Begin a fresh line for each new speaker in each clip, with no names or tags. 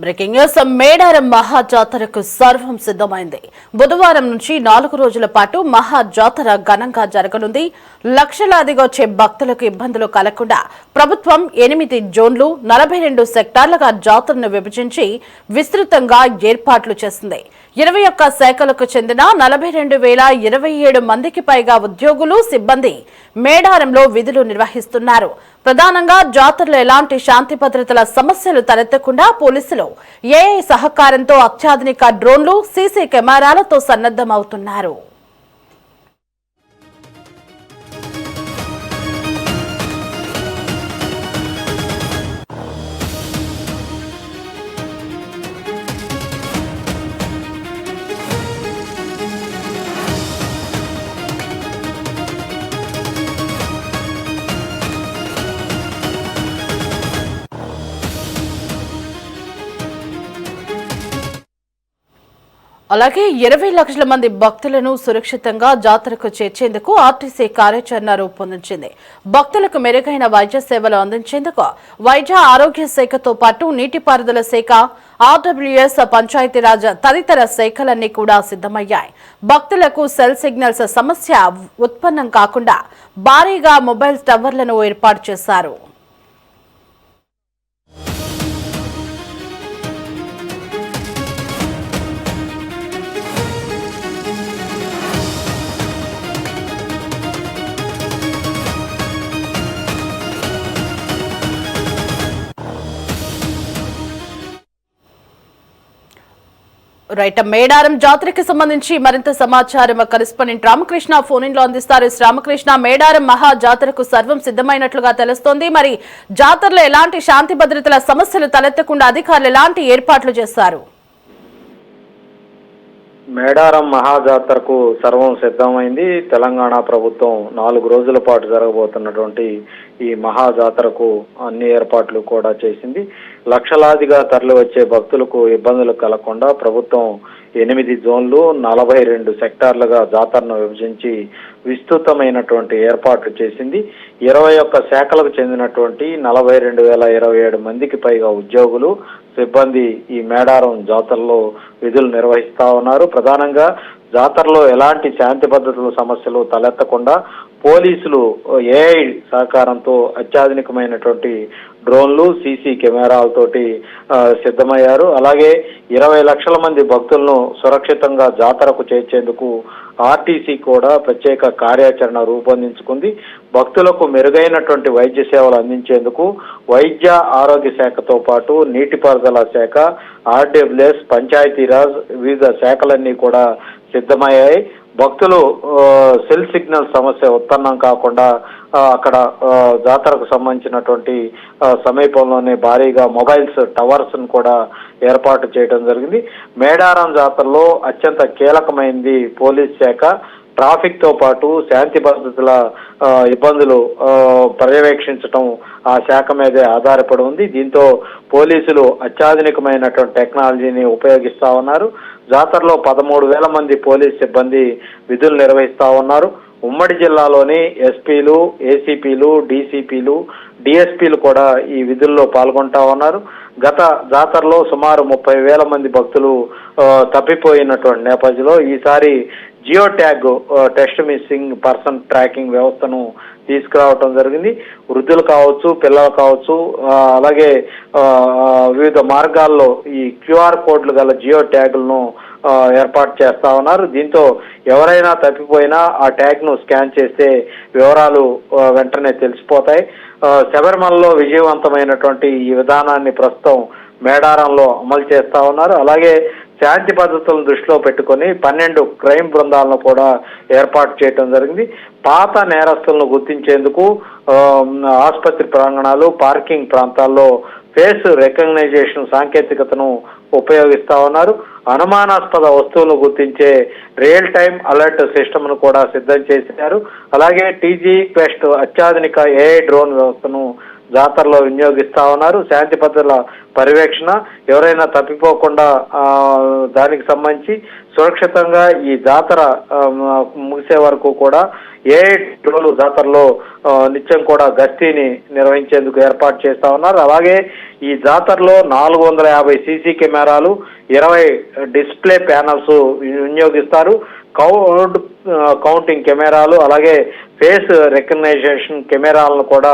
Breaking news Medaram మహా జాతరకు సర్వం సిద్ధమైంది. బుధవారం నుంచి 4 రోజుల పాటు మహా జాతర ఘనంగా జరగనుంది. లక్షలాదిగా వచ్చే భక్తులకు ఇబ్బందులు కలగకుండా ప్రభుత్వం 8 జోన్లు 42 సెక్టార్లుగా జాతరను విభజించి విస్తృతంగా ఏర్పాట్లు చేసింది. 21 శాఖలకు చెందిన 42,027 మందికి పైగా ఉద్యోగులు సిబ్బంది మేడారంలో విధులు నిర్వహిస్తున్నారు. ప్రధానంగా జాతరలో ఎలాంటి శాంతి భద్రతల సమస్యలు తలెత్తకుండా పోలీసులు ఏఐ సహకారంతో అత్యాధునిక డ్రోన్లు, సీసీ కెమెరాలతో సన్నద్దమవుతున్నారు. అలాగే 20 లక్షల మంది భక్తులను సురక్షితంగా జాతరకు చేర్చేందుకు ఆర్టీసీ కార్యాచరణ రూపొందించింది. భక్తులకు మెరుగైన వైద్య సేవలు అందించేందుకు వైద్య ఆరోగ్య శాఖతో పాటు నీటిపారుదల శాఖ, ఆర్డబ్ల్యూఎస్, పంచాయతీరాజ్ తదితర శాఖలన్నీ కూడా సిద్ధమయ్యాయి. భక్తులకు సెల్ సిగ్నల్స్ సమస్య ఉత్పన్నం కాకుండా భారీగా మొబైల్ టవర్లను ఏర్పాటు చేశారు. మేడారం జాతరకి సంబంధించి మరింత సమాచారం కరెస్పాండెంట్ రామకృష్ణ ఫోన్ ఇన్ లో అందిస్తారు. రామకృష్ణ, మేడారం మహా జాతరకు సర్వం సిద్ధమైనట్లుగా తెలుస్తోంది. మరి జాతరలో ఎలాంటి శాంతి భద్రతల సమస్యలు తలెత్తకుండా అధికారులు ఎలాంటి ఏర్పాట్లు చేశారు?
మేడారం మహాజాతరకు సర్వం సిద్ధమైంది. తెలంగాణ ప్రభుత్వం 4 రోజుల పాటు జరగబోతున్నటువంటి ఈ మహాజాతరకు అన్ని ఏర్పాట్లు కూడా చేసింది. లక్షలాదిగా తరలి వచ్చే భక్తులకు ఇబ్బందులు కలగకుండా ప్రభుత్వం 8 జోన్లు 42 సెక్టార్లుగా జాతరను విభజించి విస్తృతమైనటువంటి ఏర్పాట్లు చేసింది. 21 శాఖలకు చెందినటువంటి 42,027 మందికి పైగా ఉద్యోగులు, సిబ్బంది ఈ మేడారం జాతరలో విధులు నిర్వహిస్తా ఉన్నారు. ప్రధానంగా జాతరలో ఎలాంటి శాంతి భద్రతల సమస్యలు తలెత్తకుండా పోలీసులు ఏఐ సహకారంతో అత్యాధునికమైనటువంటి డ్రోన్లు, సీసీ కెమెరాలతోటి సిద్ధమయ్యారు. అలాగే 20 లక్షల మంది భక్తులను సురక్షితంగా జాతరకు చేర్చేందుకు ఆర్టీసీ కూడా ప్రత్యేక కార్యాచరణ రూపొందించుకుంది. భక్తులకు మెరుగైనటువంటి వైద్య సేవలు అందించేందుకు వైద్య ఆరోగ్య శాఖతో పాటు నీటిపారుదల శాఖ, ఆర్డబ్ల్యూఎస్, పంచాయతీరాజ్ వివిధ శాఖలన్నీ కూడా సిద్ధమయ్యాయి. భక్తులు సెల్ సిగ్నల్ సమస్య ఉత్పన్నం కాకుండా అక్కడ జాతరకు సంబంధించినటువంటి సమీపంలోనే భారీగా మొబైల్స్ టవర్స్ కూడా ఏర్పాటు చేయడం జరిగింది. మేడారం జాతరలో అత్యంత కీలకమైంది పోలీస్ శాఖ. ట్రాఫిక్ తో పాటు శాంతి భద్రతల ఇబ్బందులు పర్యవేక్షించడం ఆ శాఖ మీదే ఆధారపడి ఉంది. దీంతో పోలీసులు అత్యాధునికమైనటువంటి టెక్నాలజీని ఉపయోగిస్తా ఉన్నారు. జాతరలో 13,000 మంది పోలీస్ సిబ్బంది విధులు నిర్వహిస్తా ఉన్నారు. ఉమ్మడి జిల్లాలోని ఎస్పీలు, ఏసీపీలు, డీసీపీలు, డిఎస్పీలు కూడా ఈ విధుల్లో పాల్గొంటా ఉన్నారు. గత జాతరలో సుమారు 30,000 మంది భక్తులు తప్పిపోయినటువంటి నేపథ్యంలో ఈసారి geo tag test missing person tracking వ్యవస్థను తీసుకురావటం జరిగింది. వృద్ధులు కావచ్చు, పిల్లలు కావచ్చు, అలాగే వివిధ మార్గాల్లో ఈ క్యూఆర్ కోడ్లు గల జియో ట్యాగులను ఏర్పాటు చేస్తా ఉన్నారు. దీంతో ఎవరైనా తప్పిపోయినా ఆ ట్యాగ్ ను స్కాన్ చేస్తే వివరాలు వెంటనే తెలిసిపోతాయి. శబరిమలలో విజయవంతమైనటువంటి ఈ విధానాన్ని ప్రస్తుతం మేడారంలో అమలు చేస్తా ఉన్నారు. అలాగే శాంతి భద్రతలను దృష్టిలో పెట్టుకుని 12 క్రైమ్ బృందాలను కూడా ఏర్పాటు చేయడం జరిగింది. పాత నేరస్తులను గుర్తించేందుకు ఆసుపత్రి ప్రాంగణాలు, పార్కింగ్ ప్రాంతాల్లో ఫేస్ రికగ్నైజేషన్ సాంకేతికతను ఉపయోగిస్తా ఉన్నారు. అనుమానాస్పద వస్తువులను గుర్తించే రియల్ టైమ్ అలర్ట్ సిస్టమ్ ను కూడా సిద్ధం చేశారు. అలాగే టీజీ క్వెస్ట్ అత్యాధునిక ఏఐ డ్రోన్ వ్యవస్థను జాతరలో వినియోగిస్తా ఉన్నారు. శాంతి భద్రతల పర్యవేక్షణ, ఎవరైనా తప్పిపోకుండా దానికి సంబంధించి సురక్షితంగా ఈ జాతర ముగిసే వరకు కూడా 7 రోజులు జాతరలో నిత్యం కూడా గస్తీని నిర్వహించేందుకు ఏర్పాటు చేస్తా ఉన్నారు. అలాగే ఈ జాతరలో 450 సీసీ కెమెరాలు, 20 డిస్ప్లే ప్యానల్స్ వినియోగిస్తారు. కౌంటింగ్ కెమెరాలు, అలాగే ఫేస్ రికగ్నైజేషన్ కెమెరాలను కూడా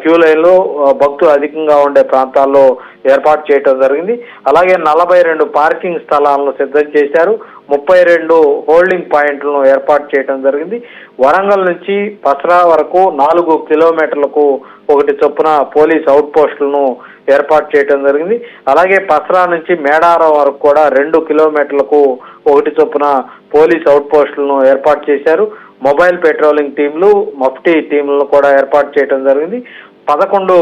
క్యూ లైన్లో భక్తులు అధికంగా ఉండే ప్రాంతాల్లో ఏర్పాటు చేయడం జరిగింది. అలాగే 42 పార్కింగ్ స్థలాలను సిద్ధం చేశారు. 32 హోల్డింగ్ పాయింట్లను ఏర్పాటు చేయడం జరిగింది. వరంగల్ నుంచి పసరా వరకు 4 కిలోమీటర్లకు ఒకటి చొప్పున పోలీస్ అవుట్ పోస్టులను ఏర్పాటు చేయడం జరిగింది. అలాగే పసరా నుంచి మేడారం వరకు కూడా 2 కిలోమీటర్లకు ఒకటి చొప్పున పోలీస్ అవుట్ పోస్టులను ఏర్పాటు చేశారు. మొబైల్ పెట్రోలింగ్ టీంలు, మఫ్టీ టీంలను కూడా ఏర్పాటు చేయడం జరిగింది. 11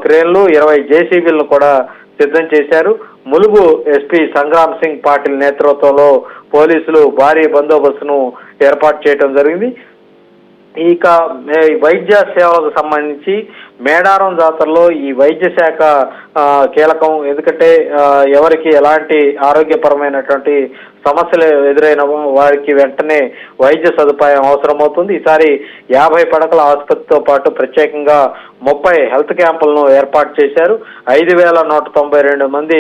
క్రేన్లు, 20 జేసీబీలను కూడా సిద్ధం చేశారు. ములుగు ఎస్పీ సంగ్రామ్ సింగ్ పాటిల్ నేతృత్వంలో పోలీసులు భారీ బందోబస్తును ఏర్పాటు చేయడం జరిగింది. ఇక వైద్య సేవలకు సంబంధించి మేడారం జాతరలో ఈ వైద్య శాఖ కీలకం. ఎందుకంటే ఎవరికి ఎలాంటి ఆరోగ్యపరమైనటువంటి సమస్యలు ఎదురైన వారికి వెంటనే వైద్య సదుపాయం అవసరమవుతుంది. ఈసారి 50 పడకల ఆసుపత్రితో పాటు ప్రత్యేకంగా 30 హెల్త్ క్యాంపులను ఏర్పాటు చేశారు. 5,192 మంది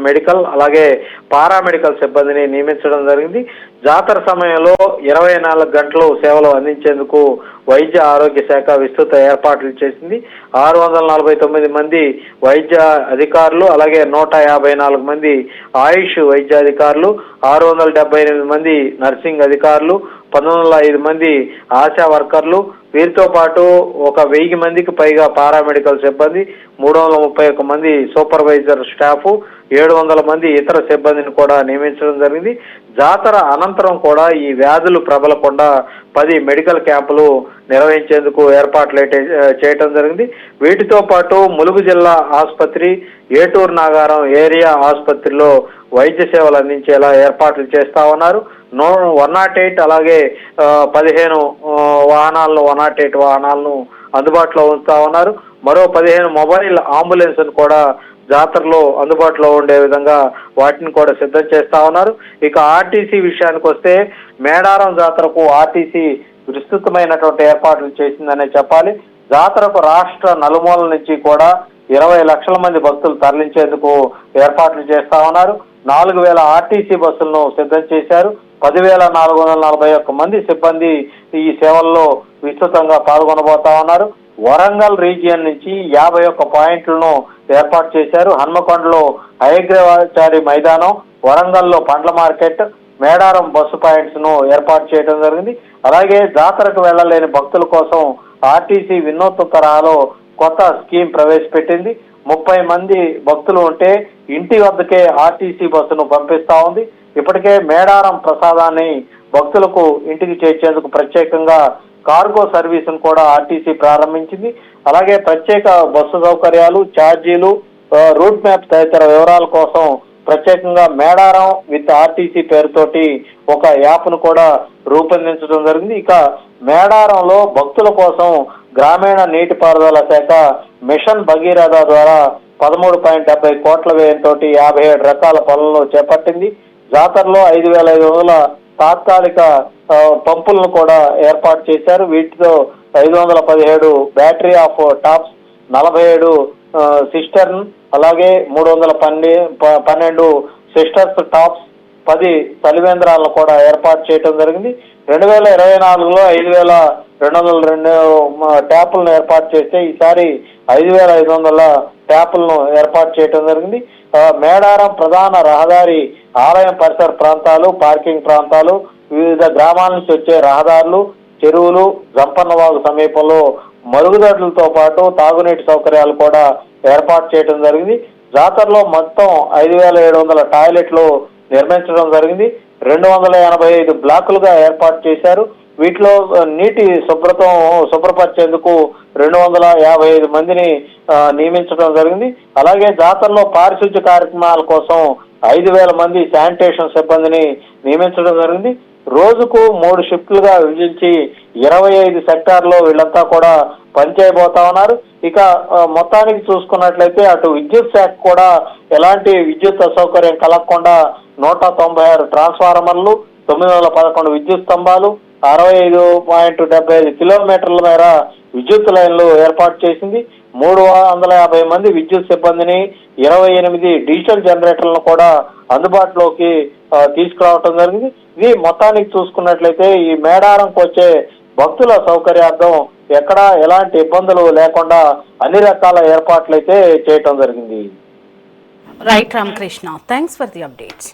మెడికల్, అలాగే పారామెడికల్ సిబ్బందిని నియమించడం జరిగింది. జాతర సమయంలో 24 గంటలు సేవలు అందించేందుకు వైద్య ఆరోగ్య శాఖ విస్తృత ఏర్పాట్లు చేసింది. 649 మంది వైద్య అధికారులు, అలాగే 154 మంది ఆయుష్ వైద్య అధికారులు, 678 మంది నర్సింగ్ అధికారులు, 1905 మంది ఆశా వర్కర్లు, వీరితో పాటు 1000 మందికి పైగా పారామెడికల్ సిబ్బంది, 331 మంది సూపర్వైజర్ స్టాఫ్, 700 మంది ఇతర సిబ్బందిని కూడా నియమించడం జరిగింది. జాతర అనంతరం కూడా ఈ వ్యాధులు ప్రబలకుండా 10 మెడికల్ క్యాంపులు నిర్వహించేందుకు ఏర్పాట్లు చేయటం జరిగింది. వీటితో పాటు ములుగు జిల్లా ఆసుపత్రి, ఏటూరు నాగారం ఏరియా ఆసుపత్రిలో వైద్య సేవలు అందించేలా ఏర్పాట్లు చేస్తా ఉన్నారు. 108 అలాగే 15 వాహనాలను 108 వాహనాలను అందుబాటులో ఉంచుతా ఉన్నారు. మరో 15 మొబైల్ అంబులెన్స్ కూడా జాతరలో అందుబాటులో ఉండే విధంగా వాటిని కూడా సిద్ధం చేస్తా ఉన్నారు. ఇక ఆర్టీసీ విషయానికి వస్తే మేడారం జాతరకు ఆర్టీసీ విస్తృతమైనటువంటి ఏర్పాట్లు చేసిందనే చెప్పాలి. జాతరకు రాష్ట్ర నలుమూల నుంచి కూడా 20 లక్షల మంది భక్తులు తరలించేందుకు ఏర్పాట్లు చేస్తా ఉన్నారు. 4,000 ఆర్టీసీ బస్సులను సిద్ధం చేశారు. 10,441 మంది సిబ్బంది ఈ సేవల్లో విస్తృతంగా పాల్గొనబోతా ఉన్నారు. వరంగల్ రీజియన్ నుంచి 51 పాయింట్లను ఏర్పాటు చేశారు. హన్మకొండలో హయగ్రీవాచారి మైదానం, వరంగల్లో పండ్ల మార్కెట్, మేడారం బస్సు పాయింట్స్ ను ఏర్పాటు చేయడం జరిగింది. అలాగే జాతరకు వెళ్లలేని భక్తుల కోసం ఆర్టీసీ వినూత్న తరహాలో కొత్త స్కీమ్ ప్రవేశపెట్టింది. 30 మంది భక్తులు ఉంటే ఇంటి వద్దకే ఆర్టీసీ బస్సును పంపిస్తా ఉంది. ఇప్పటికే మేడారం ప్రసాదాన్ని భక్తులకు ఇంటికి చేర్చేందుకు ప్రత్యేకంగా కార్గో సర్వీసును కూడా ఆర్టీసీ ప్రారంభించింది. అలాగే ప్రత్యేక బస్సు సౌకర్యాలు, ఛార్జీలు, రూట్ మ్యాప్ తదితర వివరాల కోసం ప్రత్యేకంగా మేడారం విత్ ఆర్టీసీ పేరుతోటి ఒక యాప్ను కూడా రూపొందించడం జరిగింది. ఇక మేడారంలో భక్తుల కోసం గ్రామీణ నీటిపారుదల శాఖ మిషన్ భగీరథ ద్వారా 13.70 కోట్ల వ్యయంతో 57 రకాల పనులను చేపట్టింది. జాతరలో 5,500 తాత్కాలిక పంపులను కూడా ఏర్పాటు చేశారు. వీటితో 517 బ్యాటరీ ఆఫ్ టాప్స్, 47 సిస్టర్న్, అలాగే 312 సిస్టర్స్ టాప్స్, 10 చలివేంద్రాలను కూడా ఏర్పాటు చేయడం జరిగింది. 2024లో 5,202 ట్యాపులను ఏర్పాటు చేస్తే ఈసారి 5,500 ట్యాపులను ఏర్పాటు చేయడం జరిగింది. మేడారం ప్రధాన రహదారి, ఆలయం పరిసర ప్రాంతాలు, పార్కింగ్ ప్రాంతాలు, వివిధ గ్రామాల నుంచి వచ్చే రహదారులు, చెరువులు, జంపన్నవాగు సమీపంలో మరుగుదొడ్లతో పాటు తాగునీటి సౌకర్యాలు కూడా ఏర్పాటు చేయడం జరిగింది. జాతరలో మొత్తం 5,700 టాయిలెట్లు నిర్మించడం జరిగింది. 285 బ్లాకులుగా ఏర్పాటు చేశారు. వీటిలో నీటి శుభ్రపరిచేందుకు 255 మందిని నియమించడం జరిగింది. అలాగే జాతరలో పారిశుద్ధ్య కార్యక్రమాల కోసం 5,000 మంది శానిటేషన్ సిబ్బందిని నియమించడం జరిగింది. రోజుకు 3 షిఫ్ట్లుగా విభజించి 25 సెక్టార్లో వీళ్ళంతా కూడా పనిచేయబోతా ఉన్నారు. ఇక మొత్తానికి చూసుకున్నట్లయితే అటు విద్యుత్ శాఖ కూడా ఎలాంటి విద్యుత్ అసౌకర్యం కలగకుండా 196 ట్రాన్స్ఫార్మర్లు, 911 విద్యుత్ స్తంభాలు, 65.75 కిలోమీటర్ల మేర విద్యుత్ లైన్లు ఏర్పాటు చేసింది. 350 మంది విద్యుత్ సిబ్బందిని, 28 డీజిల్ జనరేటర్లను కూడా అందుబాటులోకి తీసుకురావటం జరిగింది. ఇది మొత్తానికి చూసుకున్నట్లయితే ఈ మేడారంకు వచ్చే భక్తుల సౌకర్యార్థం ఎక్కడా ఎలాంటి ఇబ్బందులు లేకుండా అన్ని రకాల ఏర్పాట్లు అయితే చేయటం జరిగింది.
Right Ramakrishna, thanks for the updates.